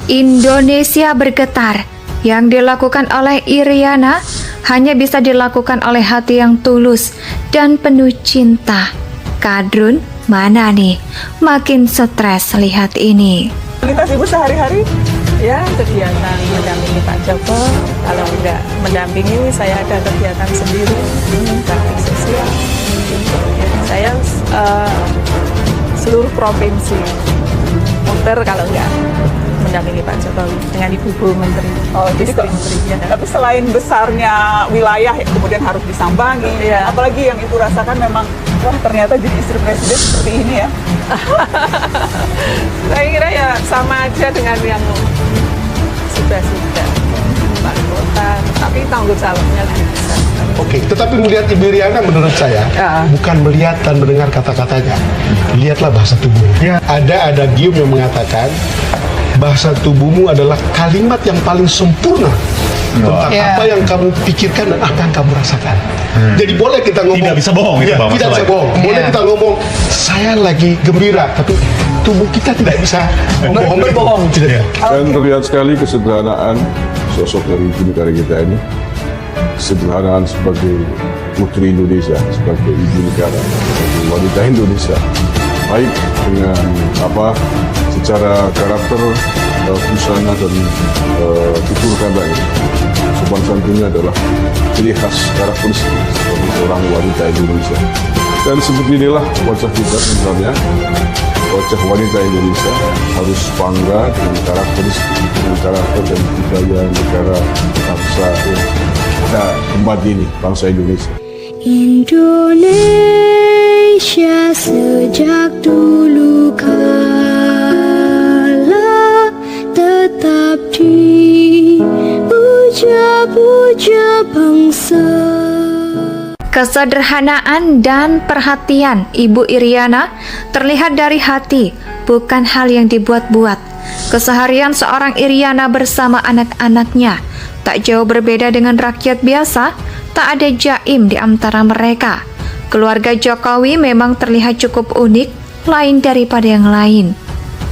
Indonesia bergetar. Yang dilakukan oleh Iriana hanya bisa dilakukan oleh hati yang tulus dan penuh cinta. Kadrun mana nih? Makin stres lihat ini. Aktivitas ibu sehari-hari ya kegiatan mendampingi Pak Joko. Kalau enggak mendampingi, saya ada kegiatan sendiri, bakti sosial. Saya seluruh provinsi muter kalau enggak mendampingi Pak Jokowi dengan Ibu Menteri. Oh, jadi menteri. Tapi selain besarnya wilayah yang kemudian harus disambangi, ya. Apalagi yang Ibu rasakan memang, wah ternyata jadi istri presiden seperti ini ya. Saya kira ya sama aja dengan yang sudah Pak Kota, tapi tanggung jawabnya lebih besar. Oke, tetapi melihat Ibu Iriana menurut saya bukan melihat dan mendengar kata-katanya, lihatlah bahasa tubuhnya. Ada adagium yang mengatakan bahasa tubuhmu adalah kalimat yang paling sempurna tentang apa yang kamu pikirkan dan apa yang kamu rasakan. Jadi boleh kita ngomong, tidak bisa bohong, itu Bang, tidak bisa bohong. Boleh kita ngomong saya lagi gembira, tapi tubuh kita tidak bisa berbohong. Dan terlihat sekali kesederhanaan sosok dari ibu negara kita ini, kesederhanaan sebagai putri Indonesia, sebagai ibu negara, sebagai wanita Indonesia, baik dengan secara karakter, busana dan tutur kata ini. Sopan santunnya adalah ciri khas karakteristik sebagai seorang wanita Indonesia. Dan seperti inilah wajah kita sebenarnya. Wajah wanita Indonesia harus bangga dengan karakteristik, dengan karakter dan budaya negara bangsa yang kita tempat ini, bangsa Indonesia. Indonesia sejak dulu kala tetap dipuja-puja bangsa. Kesederhanaan dan perhatian Ibu Iriana terlihat dari hati, bukan hal yang dibuat-buat. Keseharian seorang Iriana bersama anak-anaknya tak jauh berbeda dengan rakyat biasa, tak ada jaim di antara mereka. Keluarga Jokowi memang terlihat cukup unik, lain daripada yang lain.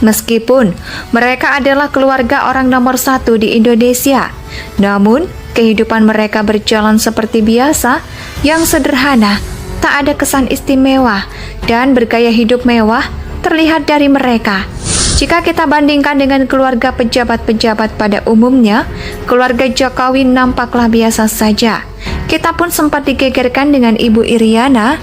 Meskipun mereka adalah keluarga orang nomor 1 di Indonesia, namun kehidupan mereka berjalan seperti biasa, yang sederhana, tak ada kesan istimewa, dan bergaya hidup mewah terlihat dari mereka. Jika kita bandingkan dengan keluarga pejabat-pejabat pada umumnya, keluarga Jokowi nampaklah biasa saja. Kita pun sempat digegerkan dengan Ibu Iriana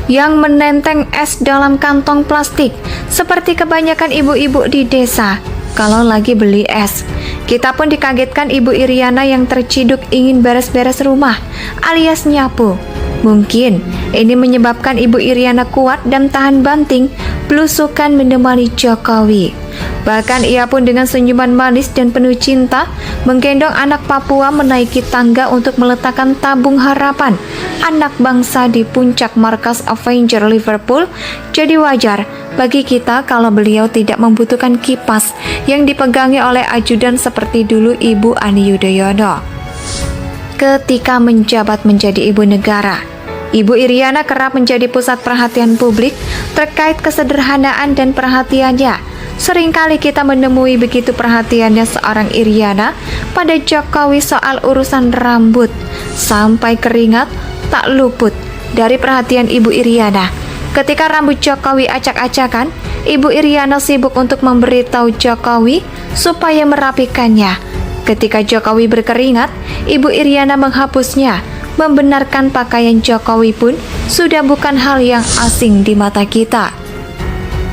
yang menenteng es dalam kantong plastik, seperti kebanyakan ibu-ibu di desa kalau lagi beli es. Kita pun dikagetkan Ibu Iriana yang terciduk ingin beres-beres rumah alias nyapu. Mungkin ini menyebabkan Ibu Iriana kuat dan tahan banting belusukan menemani Jokowi. Bahkan ia pun dengan senyuman manis dan penuh cinta menggendong anak Papua menaiki tangga untuk meletakkan tabung harapan anak bangsa di puncak markas Avenger Liverpool. Jadi wajar bagi kita kalau beliau tidak membutuhkan kipas yang dipegangi oleh ajudan seperti dulu Ibu Ani Yudhoyono. Ketika menjabat menjadi ibu negara, Ibu Iriana kerap menjadi pusat perhatian publik terkait kesederhanaan dan perhatiannya. Seringkali kita menemui begitu perhatiannya seorang Iriana pada Jokowi soal urusan rambut, sampai keringat tak luput dari perhatian Ibu Iriana. Ketika rambut Jokowi acak-acakan, Ibu Iriana sibuk untuk memberitahu Jokowi supaya merapikannya. Ketika Jokowi berkeringat, Ibu Iriana menghapusnya. Membenarkan pakaian Jokowi pun sudah bukan hal yang asing di mata kita.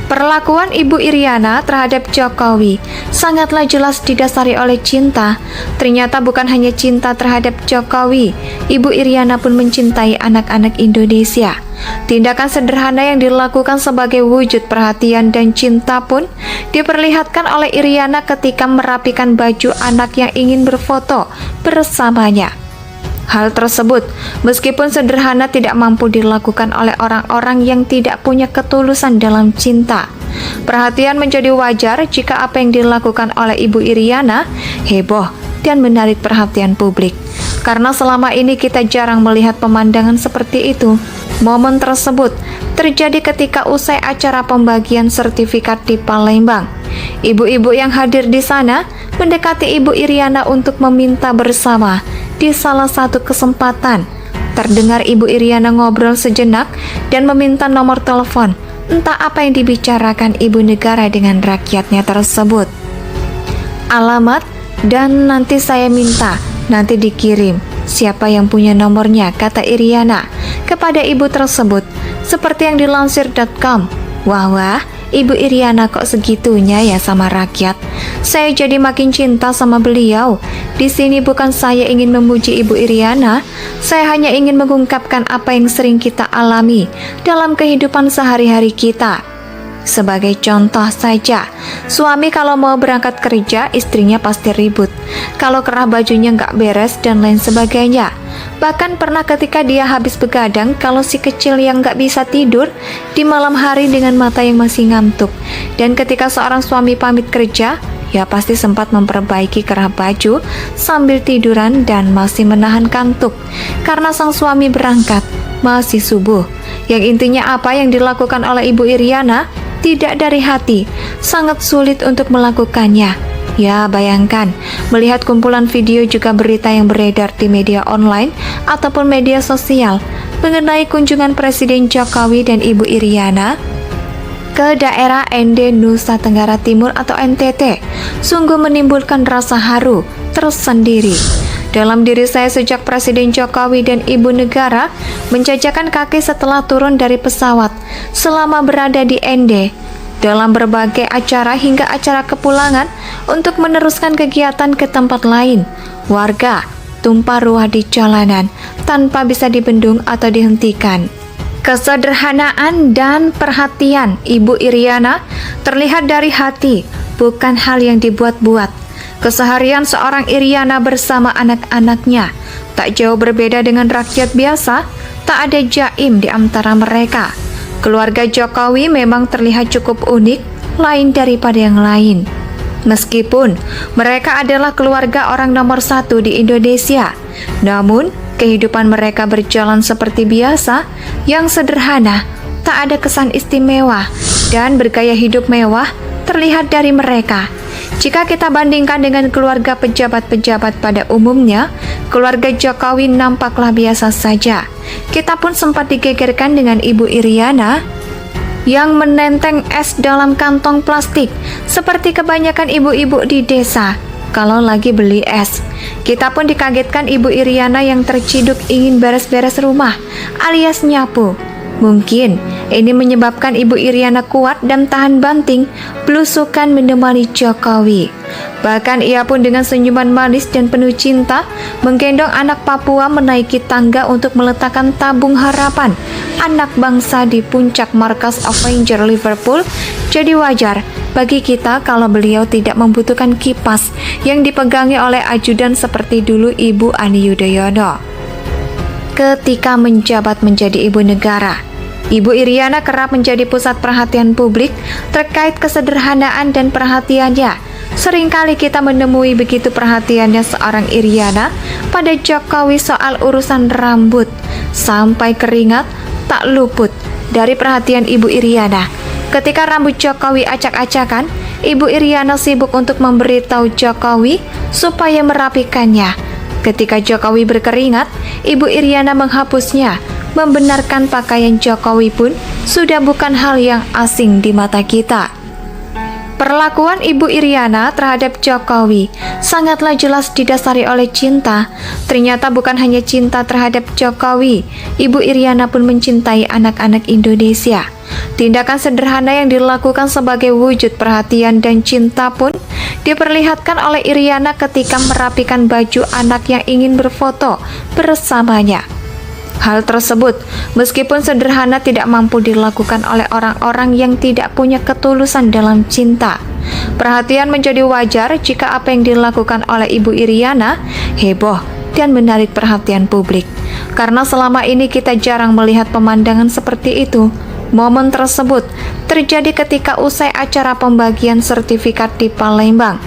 Perlakuan Ibu Iriana terhadap Jokowi sangatlah jelas didasari oleh cinta. Ternyata bukan hanya cinta terhadap Jokowi, Ibu Iriana pun mencintai anak-anak Indonesia. Tindakan sederhana yang dilakukan sebagai wujud perhatian dan cinta pun diperlihatkan oleh Iriana ketika merapikan baju anak yang ingin berfoto bersamanya. Hal tersebut, meskipun sederhana, tidak mampu dilakukan oleh orang-orang yang tidak punya ketulusan dalam cinta. Perhatian menjadi wajar jika apa yang dilakukan oleh Ibu Iriana heboh dan menarik perhatian publik. Karena selama ini kita jarang melihat pemandangan seperti itu. Momen tersebut terjadi ketika usai acara pembagian sertifikat di Palembang. Ibu-ibu yang hadir di sana mendekati Ibu Iriana untuk meminta bersama. Di salah satu kesempatan, terdengar Ibu Iriana ngobrol sejenak dan meminta nomor telepon. Entah apa yang dibicarakan ibu negara dengan rakyatnya tersebut. Alamat dan nanti saya minta, nanti dikirim. Siapa yang punya nomornya, kata Iriana kepada ibu tersebut. Seperti yang dilansir.com. Wah, Ibu Iriana kok segitunya ya sama rakyat. Saya jadi makin cinta sama beliau. Di sini bukan saya ingin memuji Ibu Iriana, saya hanya ingin mengungkapkan apa yang sering kita alami dalam kehidupan sehari-hari kita. Sebagai contoh saja, suami kalau mau berangkat kerja, istrinya pasti ribut. Kalau kerah bajunya nggak beres dan lain sebagainya. Bahkan pernah ketika dia habis begadang, kalau si kecil yang nggak bisa tidur di malam hari dengan mata yang masih ngantuk. Dan ketika seorang suami pamit kerja, ya pasti sempat memperbaiki kerah baju sambil tiduran dan masih menahan kantuk. Karena sang suami berangkat, masih subuh. Yang intinya apa yang dilakukan oleh Ibu Iriana tidak dari hati, sangat sulit untuk melakukannya. Ya, bayangkan, melihat kumpulan video juga berita yang beredar di media online ataupun media sosial mengenai kunjungan Presiden Jokowi dan Ibu Iriana ke daerah Ende Nusa Tenggara Timur atau NTT, sungguh menimbulkan rasa haru tersendiri dalam diri saya sejak Presiden Jokowi dan Ibu Negara menjajakan kaki setelah turun dari pesawat selama berada di Ende dalam berbagai acara hingga acara kepulangan untuk meneruskan kegiatan ke tempat lain. Warga tumpah ruah di jalanan tanpa bisa dibendung atau dihentikan. Kesederhanaan dan perhatian Ibu Iriana terlihat dari hati, bukan hal yang dibuat-buat. Keseharian seorang Iriana bersama anak-anaknya tak jauh berbeda dengan rakyat biasa, tak ada jaim di antara mereka. Keluarga Jokowi memang terlihat cukup unik, lain daripada yang lain. Meskipun mereka adalah keluarga orang nomor 1 di Indonesia, namun kehidupan mereka berjalan seperti biasa, yang sederhana, tak ada kesan istimewa, dan bergaya hidup mewah terlihat dari mereka. Jika kita bandingkan dengan keluarga pejabat-pejabat pada umumnya, keluarga Jokowi nampaklah biasa saja. Kita pun sempat digegerkan dengan Ibu Iriana yang menenteng es dalam kantong plastik, seperti kebanyakan ibu-ibu di desa kalau lagi beli es. Kita pun dikagetkan Ibu Iriana yang terciduk ingin beres-beres rumah alias nyapu. Mungkin ini menyebabkan Ibu Iriana kuat dan tahan banting belusukan menemani Jokowi. Bahkan ia pun dengan senyuman manis dan penuh cinta menggendong anak Papua menaiki tangga untuk meletakkan tabung harapan anak bangsa di puncak markas Avenger Liverpool. Jadi wajar bagi kita kalau beliau tidak membutuhkan kipas yang dipegangi oleh ajudan seperti dulu Ibu Ani Yudhoyono. Ketika menjabat menjadi ibu negara, Ibu Iriana kerap menjadi pusat perhatian publik terkait kesederhanaan dan perhatiannya. Seringkali kita menemui begitu perhatiannya seorang Iriana pada Jokowi soal urusan rambut, sampai keringat tak luput dari perhatian Ibu Iriana. Ketika rambut Jokowi acak-acakan, Ibu Iriana sibuk untuk memberitahu Jokowi supaya merapikannya. Ketika Jokowi berkeringat, Ibu Iriana menghapusnya. Membenarkan pakaian Jokowi pun sudah bukan hal yang asing di mata kita. Perlakuan Ibu Iriana terhadap Jokowi sangatlah jelas didasari oleh cinta. Ternyata bukan hanya cinta terhadap Jokowi, Ibu Iriana pun mencintai anak-anak Indonesia. Tindakan sederhana yang dilakukan sebagai wujud perhatian dan cinta pun diperlihatkan oleh Iriana ketika merapikan baju anak yang ingin berfoto bersamanya. Hal tersebut, meskipun sederhana, tidak mampu dilakukan oleh orang-orang yang tidak punya ketulusan dalam cinta. Perhatian menjadi wajar jika apa yang dilakukan oleh Ibu Iriana heboh dan menarik perhatian publik. Karena selama ini kita jarang melihat pemandangan seperti itu. Momen tersebut terjadi ketika usai acara pembagian sertifikat di Palembang.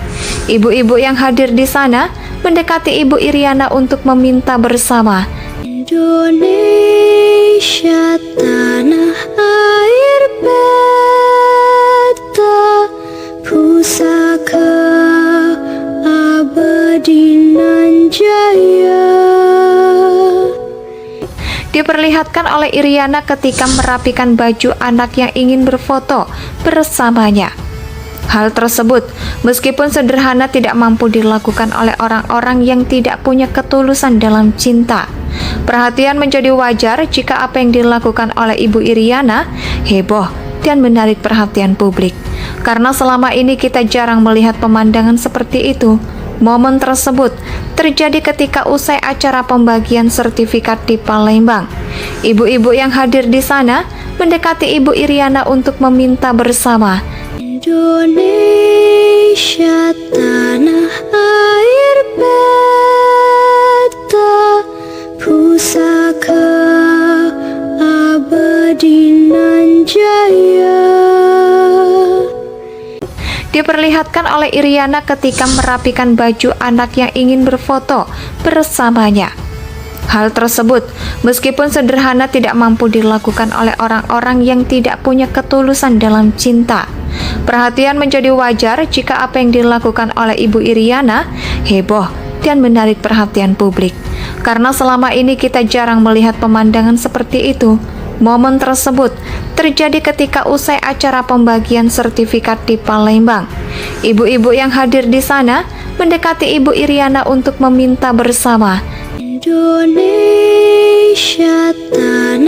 Ibu-ibu yang hadir di sana mendekati Ibu Iriana untuk meminta bersama. Indonesia tanah air beta pusaka abadi nan jaya. Diperlihatkan oleh Iriana ketika merapikan baju anak yang ingin berfoto bersamanya. Hal tersebut, meskipun sederhana, tidak mampu dilakukan oleh orang-orang yang tidak punya ketulusan dalam cinta. Perhatian menjadi wajar jika apa yang dilakukan oleh Ibu Iriana heboh dan menarik perhatian publik. Karena selama ini kita jarang melihat pemandangan seperti itu. Momen tersebut terjadi ketika usai acara pembagian sertifikat di Palembang. Ibu-ibu yang hadir di sana mendekati Ibu Iriana untuk meminta bersama. Indonesia tanah air beta, pusaka abadi nan jaya. Diperlihatkan oleh Iriana ketika merapikan baju anak yang ingin berfoto bersamanya. Hal tersebut, meskipun sederhana, tidak mampu dilakukan oleh orang-orang yang tidak punya ketulusan dalam cinta. Perhatian menjadi wajar jika apa yang dilakukan oleh Ibu Iriana heboh dan menarik perhatian publik. Karena selama ini kita jarang melihat pemandangan seperti itu. Momen tersebut terjadi ketika usai acara pembagian sertifikat di Palembang. Ibu-ibu yang hadir di sana mendekati Ibu Iriana untuk meminta bersama. Indonesia tanah